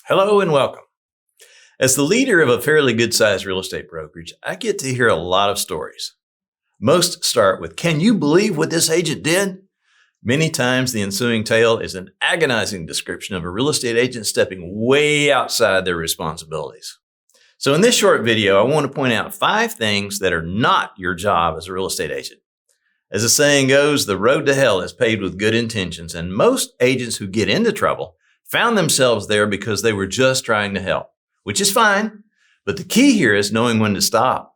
Hello and welcome. As the leader of a fairly good-sized real estate brokerage, I get to hear a lot of stories. Most start with, "Can you believe what this agent did?" Many times the ensuing tale is an agonizing description of a real estate agent stepping way outside their responsibilities. So in this short video, I want to point out 5 things that are not your job as a real estate agent. As the saying goes, the road to hell is paved with good intentions, and most agents who get into trouble found themselves there because they were just trying to help, which is fine. But the key here is knowing when to stop.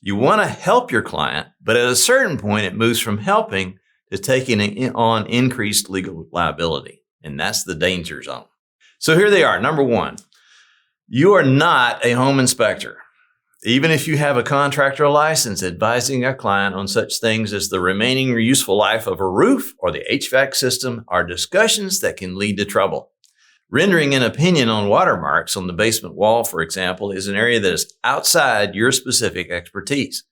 You want to help your client, but at a certain point, it moves from helping to taking on increased legal liability. And that's the danger zone. So here they are. Number 1, you are not a home inspector. Even if you have a contractor license, advising a client on such things as the remaining useful life of a roof or the HVAC system are discussions that can lead to trouble. Rendering an opinion on watermarks on the basement wall, for example, is an area that is outside your specific expertise.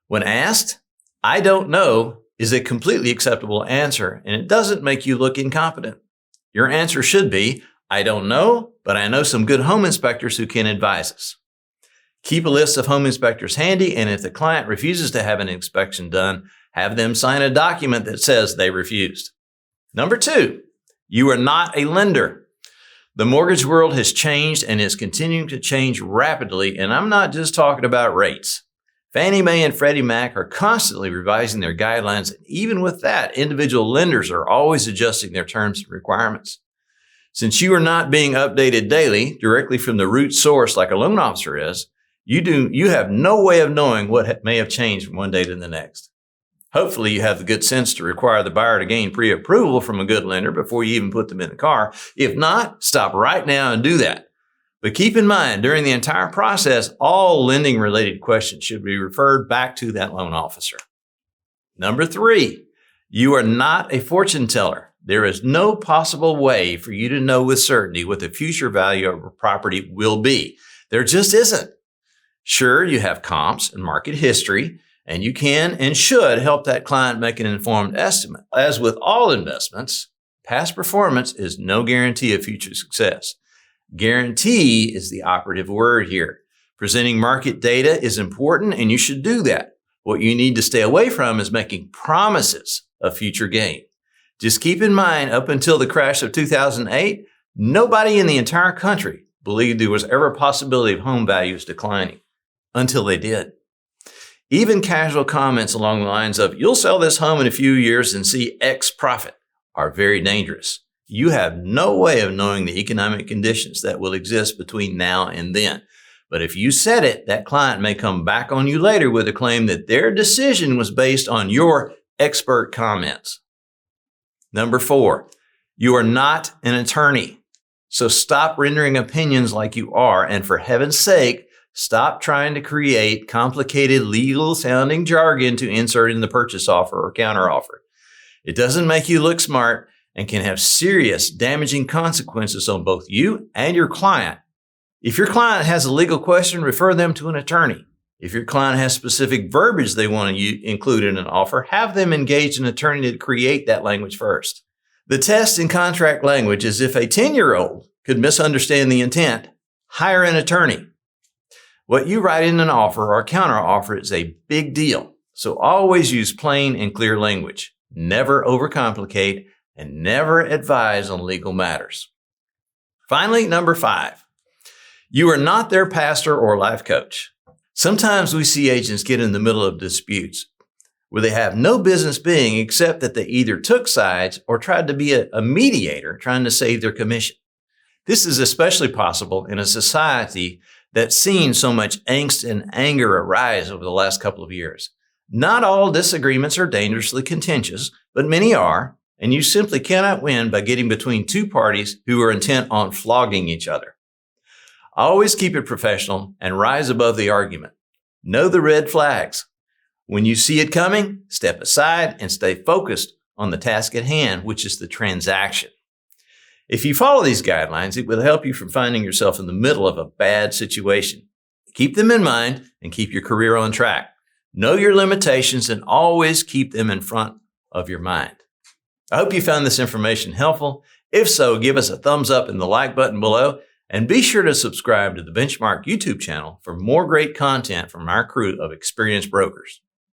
When asked, "I don't know," is a completely acceptable answer, and it doesn't make you look incompetent. Your answer should be, "I don't know, but I know some good home inspectors who can advise us." Keep a list of home inspectors handy, and if the client refuses to have an inspection done, have them sign a document that says they refused. Number 2, you are not a lender. The mortgage world has changed and is continuing to change rapidly, and I'm not just talking about rates. Fannie Mae and Freddie Mac are constantly revising their guidelines, and even with that, individual lenders are always adjusting their terms and requirements. Since you are not being updated daily directly from the root source like a loan officer is, you have no way of knowing what may have changed from one day to the next. Hopefully, you have the good sense to require the buyer to gain pre-approval from a good lender before you even put them in the car. If not, stop right now and do that. But keep in mind, during the entire process, all lending-related questions should be referred back to that loan officer. Number 3, you are not a fortune teller. There is no possible way for you to know with certainty what the future value of a property will be. There just isn't. Sure, you have comps and market history, and you can and should help that client make an informed estimate. As with all investments, past performance is no guarantee of future success. Guarantee is the operative word here. Presenting market data is important, and you should do that. What you need to stay away from is making promises of future gain. Just keep in mind, up until the crash of 2008, nobody in the entire country believed there was ever a possibility of home values declining until they did. Even casual comments along the lines of, "You'll sell this home in a few years and see X profit," are very dangerous. You have no way of knowing the economic conditions that will exist between now and then. But if you said it, that client may come back on you later with a claim that their decision was based on your expert comments. Number 4, you are not an attorney. So stop rendering opinions like you are, and for heaven's sake, stop trying to create complicated legal-sounding jargon to insert in the purchase offer or counteroffer. It doesn't make you look smart and can have serious, damaging consequences on both you and your client. If your client has a legal question, refer them to an attorney. If your client has specific verbiage they want to include in an offer, have them engage an attorney to create that language first. The test in contract language is if a 10-year-old could misunderstand the intent, hire an attorney. What you write in an offer or counteroffer is a big deal, so always use plain and clear language. Never overcomplicate and never advise on legal matters. Finally, number 5, you are not their pastor or life coach. Sometimes we see agents get in the middle of disputes where they have no business being except that they either took sides or tried to be a mediator trying to save their commission. This is especially possible in a society that's seen so much angst and anger arise over the last couple of years. Not all disagreements are dangerously contentious, but many are, and you simply cannot win by getting between 2 parties who are intent on flogging each other. Always keep it professional and rise above the argument. Know the red flags. When you see it coming, step aside and stay focused on the task at hand, which is the transaction. If you follow these guidelines, it will help you from finding yourself in the middle of a bad situation. Keep them in mind and keep your career on track. Know your limitations and always keep them in front of your mind. I hope you found this information helpful. If so, give us a thumbs up and the like button below. And be sure to subscribe to the Benchmark YouTube channel for more great content from our crew of experienced brokers.